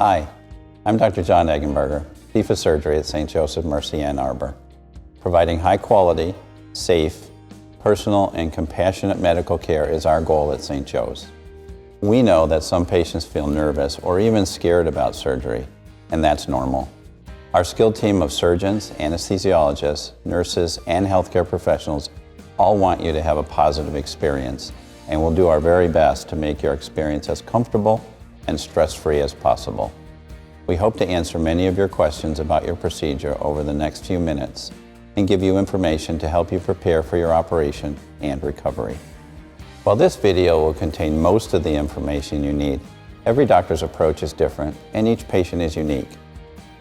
Hi, I'm Dr. John Eggenberger, Chief of Surgery at St. Joseph Mercy Ann Arbor. Providing high quality, safe, personal, and compassionate medical care is our goal at St. Joe's. We know that some patients feel nervous or even scared about surgery, and that's normal. Our skilled team of surgeons, anesthesiologists, nurses, and healthcare professionals all want you to have a positive experience, and we'll do our very best to make your experience as comfortable and stress-free as possible. We hope to answer many of your questions about your procedure over the next few minutes and give you information to help you prepare for your operation and recovery. While this video will contain most of the information you need, every doctor's approach is different and each patient is unique.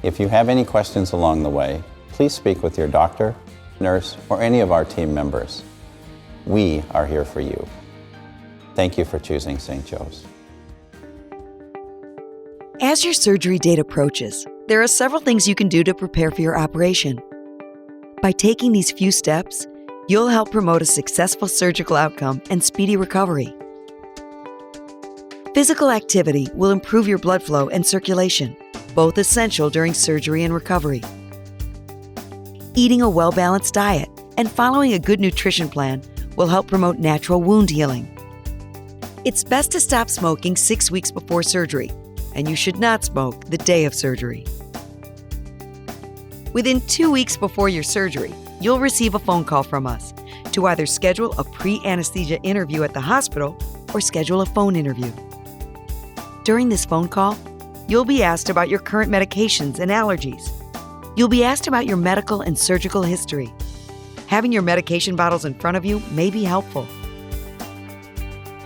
If you have any questions along the way, please speak with your doctor, nurse, or any of our team members. We are here for you. Thank you for choosing St. Joe's. As your surgery date approaches, there are several things you can do to prepare for your operation. By taking these few steps, you'll help promote a successful surgical outcome and speedy recovery. Physical activity will improve your blood flow and circulation, both essential during surgery and recovery. Eating a well-balanced diet and following a good nutrition plan will help promote natural wound healing. It's best to stop smoking 6 weeks before surgery, and you should not smoke the day of surgery. Within 2 weeks before your surgery, you'll receive a phone call from us to either schedule a pre-anesthesia interview at the hospital or schedule a phone interview. During this phone call, you'll be asked about your current medications and allergies. You'll be asked about your medical and surgical history. Having your medication bottles in front of you may be helpful.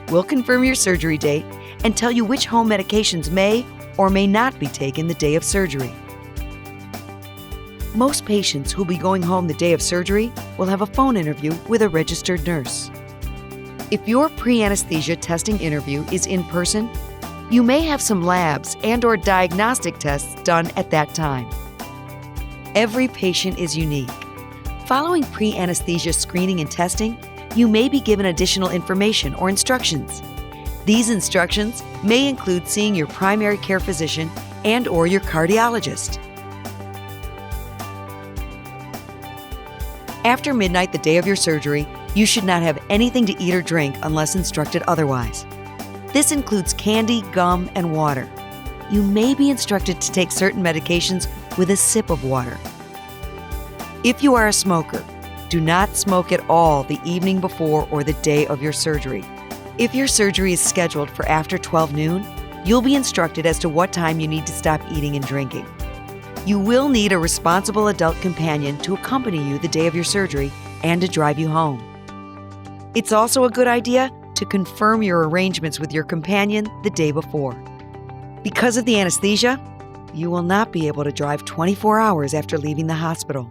We'll confirm your surgery date and tell you which home medications may or may not be taken the day of surgery. Most patients who'll be going home the day of surgery will have a phone interview with a registered nurse. If your pre-anesthesia testing interview is in person, you may have some labs and/or diagnostic tests done at that time. Every patient is unique. Following pre-anesthesia screening and testing, you may be given additional information or instructions. These instructions may include seeing your primary care physician and/or your cardiologist. After midnight the day of your surgery, you should not have anything to eat or drink unless instructed otherwise. This includes candy, gum, and water. You may be instructed to take certain medications with a sip of water. If you are a smoker, do not smoke at all the evening before or the day of your surgery. If your surgery is scheduled for after 12 noon, you'll be instructed as to what time you need to stop eating and drinking. You will need a responsible adult companion to accompany you the day of your surgery and to drive you home. It's also a good idea to confirm your arrangements with your companion the day before. Because of the anesthesia, you will not be able to drive 24 hours after leaving the hospital.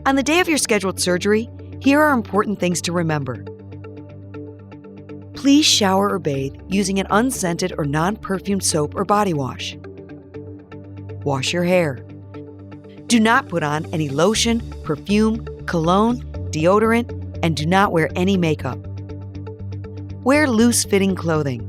On the day of your scheduled surgery, here are important things to remember. Please shower or bathe using an unscented or non-perfumed soap or body wash. Wash your hair. Do not put on any lotion, perfume, cologne, deodorant, and do not wear any makeup. Wear loose-fitting clothing.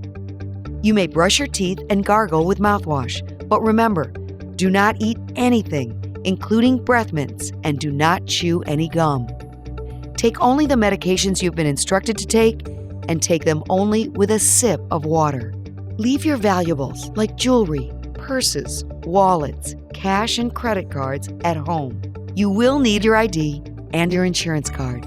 You may brush your teeth and gargle with mouthwash, but remember, do not eat anything, including breath mints, and do not chew any gum. Take only the medications you've been instructed to take, and take them only with a sip of water. Leave your valuables like jewelry, purses, wallets, cash, and credit cards at home. You will need your ID and your insurance card.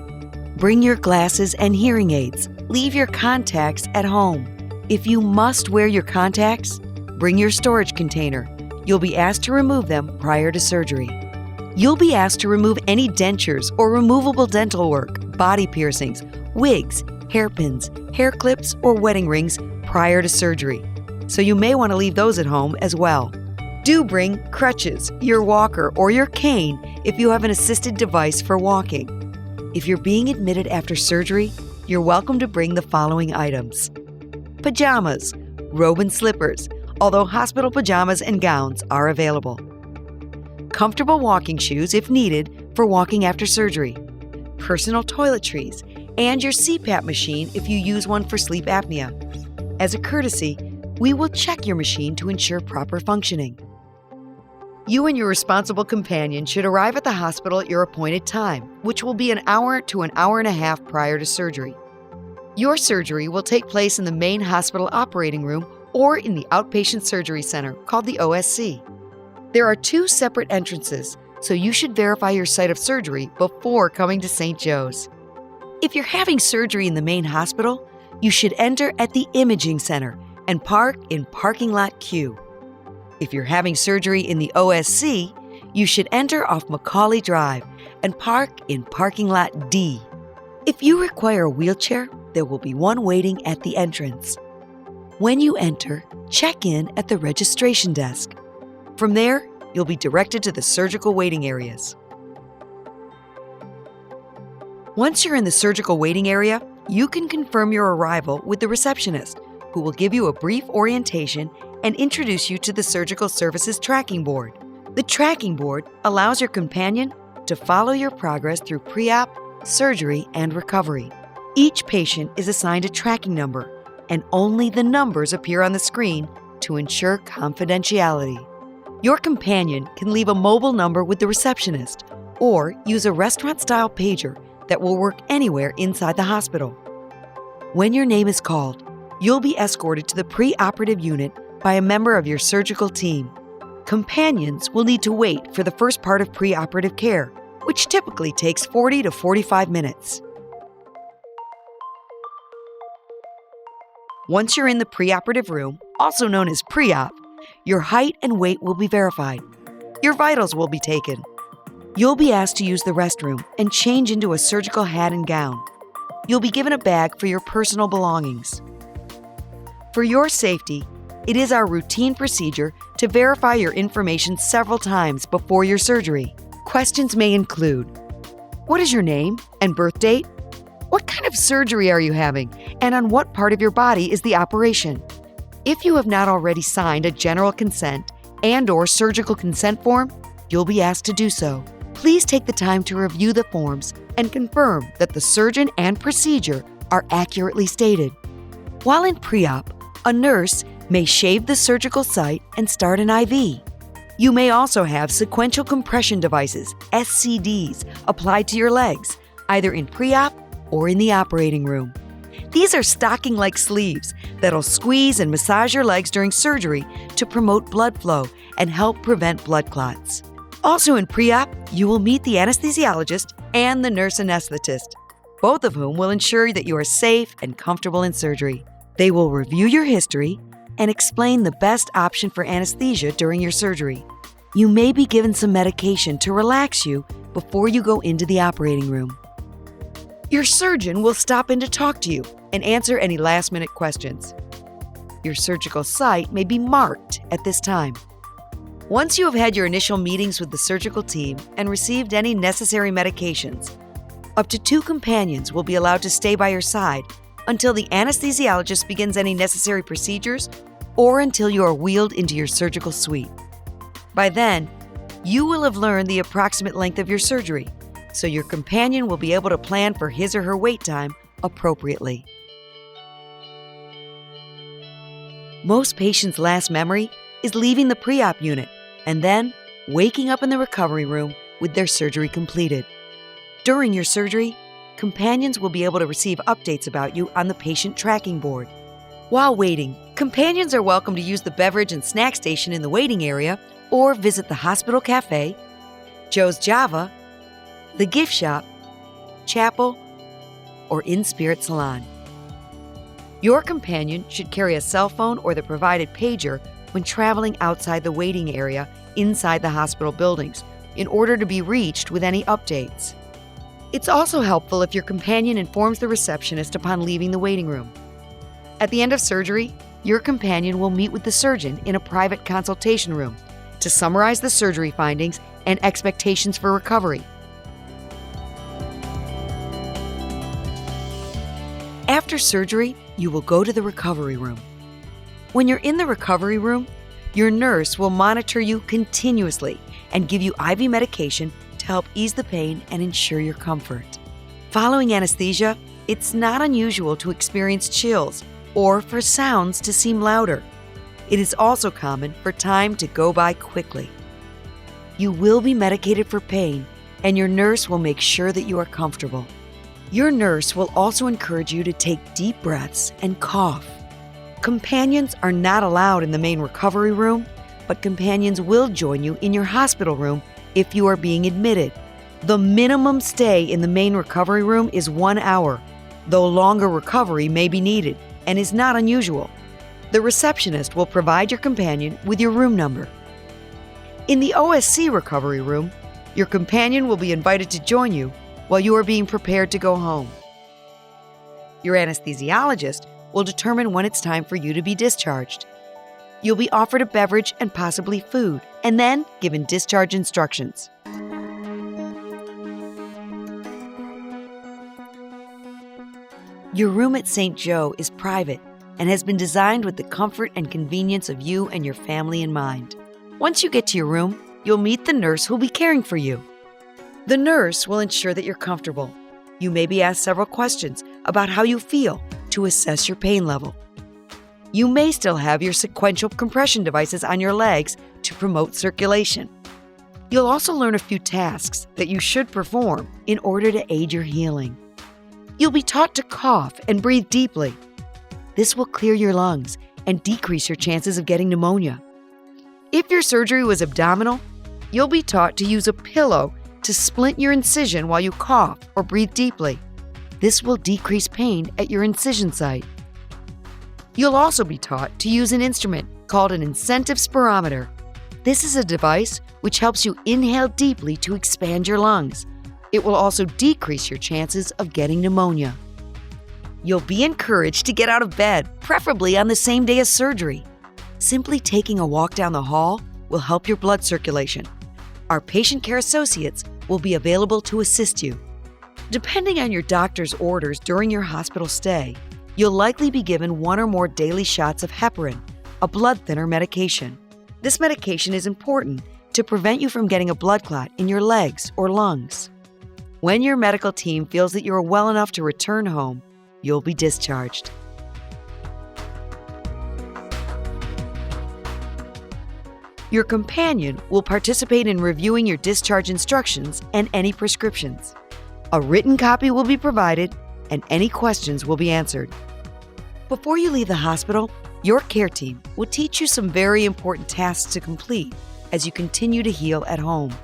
Bring your glasses and hearing aids. Leave your contacts at home. If you must wear your contacts, bring your storage container. You'll be asked to remove them prior to surgery. You'll be asked to remove any dentures or removable dental work, body piercings, wigs, hairpins, hair clips, or wedding rings prior to surgery, so you may want to leave those at home as well. Do bring crutches, your walker, or your cane if you have an assisted device for walking. If you're being admitted after surgery, you're welcome to bring the following items: pajamas, robe and slippers, although hospital pajamas and gowns are available. Comfortable walking shoes if needed for walking after surgery. Personal toiletries, and your CPAP machine if you use one for sleep apnea. As a courtesy, We will check your machine to ensure proper functioning. You and your responsible companion should arrive at the hospital at your appointed time, which will be an hour to an hour and a half prior to surgery. Your surgery will take place in the main hospital operating room or in the outpatient surgery center, called the OSC. There are 2 separate entrances, so you should verify your site of surgery before coming to St. Joe's. If you're having surgery in the main hospital, you should enter at the imaging center and park in parking lot Q. If you're having surgery in the OSC, you should enter off Macaulay Drive and park in parking lot D. If you require a wheelchair, there will be one waiting at the entrance. When you enter, check in at the registration desk. From there, you'll be directed to the surgical waiting areas. Once you're in the surgical waiting area, you can confirm your arrival with the receptionist, who will give you a brief orientation and introduce you to the Surgical Services Tracking Board. The tracking board allows your companion to follow your progress through pre-op, surgery, and recovery. Each patient is assigned a tracking number, and only the numbers appear on the screen to ensure confidentiality. Your companion can leave a mobile number with the receptionist or use a restaurant-style pager that will work anywhere inside the hospital. When your name is called, you'll be escorted to the pre-operative unit by a member of your surgical team. Companions will need to wait for the first part of pre-operative care, which typically takes 40 to 45 minutes. Once you're in the pre-operative room, also known as pre-op, your height and weight will be verified. Your vitals will be taken. You'll be asked to use the restroom and change into a surgical hat and gown. You'll be given a bag for your personal belongings. For your safety, it is our routine procedure to verify your information several times before your surgery. Questions may include: what is your name and birth date? What kind of surgery are you having? And on what part of your body is the operation? If you have not already signed a general consent and/or surgical consent form, you'll be asked to do so. Please take the time to review the forms and confirm that the surgeon and procedure are accurately stated. While in pre-op, a nurse may shave the surgical site and start an IV. You may also have sequential compression devices, SCDs, applied to your legs, either in pre-op or in the operating room. These are stocking-like sleeves that'll squeeze and massage your legs during surgery to promote blood flow and help prevent blood clots. Also in pre-op, you will meet the anesthesiologist and the nurse anesthetist, both of whom will ensure that you are safe and comfortable in surgery. They will review your history and explain the best option for anesthesia during your surgery. You may be given some medication to relax you before you go into the operating room. Your surgeon will stop in to talk to you and answer any last-minute questions. Your surgical site may be marked at this time. Once you have had your initial meetings with the surgical team and received any necessary medications, up to 2 companions will be allowed to stay by your side until the anesthesiologist begins any necessary procedures or until you are wheeled into your surgical suite. By then, you will have learned the approximate length of your surgery, so your companion will be able to plan for his or her wait time appropriately. Most patients' last memory is leaving the pre-op unit and then waking up in the recovery room with their surgery completed. During your surgery, companions will be able to receive updates about you on the patient tracking board. While waiting, companions are welcome to use the beverage and snack station in the waiting area or visit the hospital cafe, Joe's Java, the gift shop, chapel, or in-spirit salon. Your companion should carry a cell phone or the provided pager when traveling outside the waiting area inside the hospital buildings in order to be reached with any updates. It's also helpful if your companion informs the receptionist upon leaving the waiting room. At the end of surgery, your companion will meet with the surgeon in a private consultation room to summarize the surgery findings and expectations for recovery. After surgery, you will go to the recovery room. When you're in the recovery room, your nurse will monitor you continuously and give you IV medication to help ease the pain and ensure your comfort. Following anesthesia, it's not unusual to experience chills or for sounds to seem louder. It is also common for time to go by quickly. You will be medicated for pain, and your nurse will make sure that you are comfortable. Your nurse will also encourage you to take deep breaths and cough. Companions are not allowed in the main recovery room, but companions will join you in your hospital room if you are being admitted. The minimum stay in the main recovery room is 1 hour, though longer recovery may be needed and is not unusual. The receptionist will provide your companion with your room number. In the OSC recovery room, your companion will be invited to join you while you are being prepared to go home. Your anesthesiologist will determine when it's time for you to be discharged. You'll be offered a beverage and possibly food, and then given discharge instructions. Your room at St. Joe is private and has been designed with the comfort and convenience of you and your family in mind. Once you get to your room, you'll meet the nurse who'll be caring for you. The nurse will ensure that you're comfortable. You may be asked several questions about how you feel to assess your pain level. You may still have your sequential compression devices on your legs to promote circulation. You'll also learn a few tasks that you should perform in order to aid your healing. You'll be taught to cough and breathe deeply. This will clear your lungs and decrease your chances of getting pneumonia. If your surgery was abdominal, you'll be taught to use a pillow to splint your incision while you cough or breathe deeply. This will decrease pain at your incision site. You'll also be taught to use an instrument called an incentive spirometer. This is a device which helps you inhale deeply to expand your lungs. It will also decrease your chances of getting pneumonia. You'll be encouraged to get out of bed, preferably on the same day as surgery. Simply taking a walk down the hall will help your blood circulation. Our patient care associates will be available to assist you. Depending on your doctor's orders during your hospital stay, you'll likely be given 1 or more daily shots of heparin, a blood thinner medication. This medication is important to prevent you from getting a blood clot in your legs or lungs. When your medical team feels that you are well enough to return home, you'll be discharged. Your companion will participate in reviewing your discharge instructions and any prescriptions. A written copy will be provided, and any questions will be answered. Before you leave the hospital, your care team will teach you some very important tasks to complete as you continue to heal at home.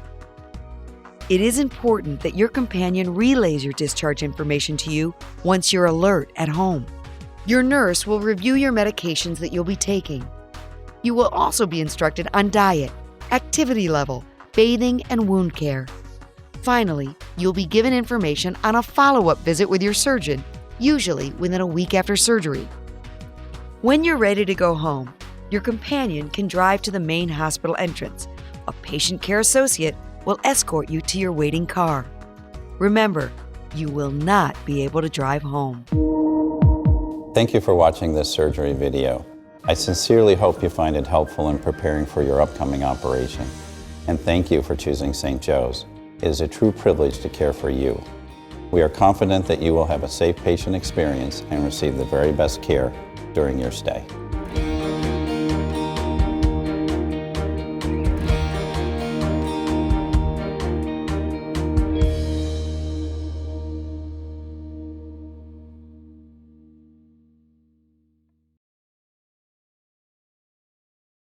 It is important that your companion relays your discharge information to you once you're alert at home. Your nurse will review your medications that you'll be taking. You will also be instructed on diet, activity level, bathing, and wound care. Finally, you'll be given information on a follow-up visit with your surgeon, usually within a week after surgery. When you're ready to go home, your companion can drive to the main hospital entrance. A patient care associate will escort you to your waiting car. Remember, you will not be able to drive home. Thank you for watching this surgery video. I sincerely hope you find it helpful in preparing for your upcoming operation. And thank you for choosing St. Joe's. It is a true privilege to care for you. We are confident that you will have a safe patient experience and receive the very best care during your stay.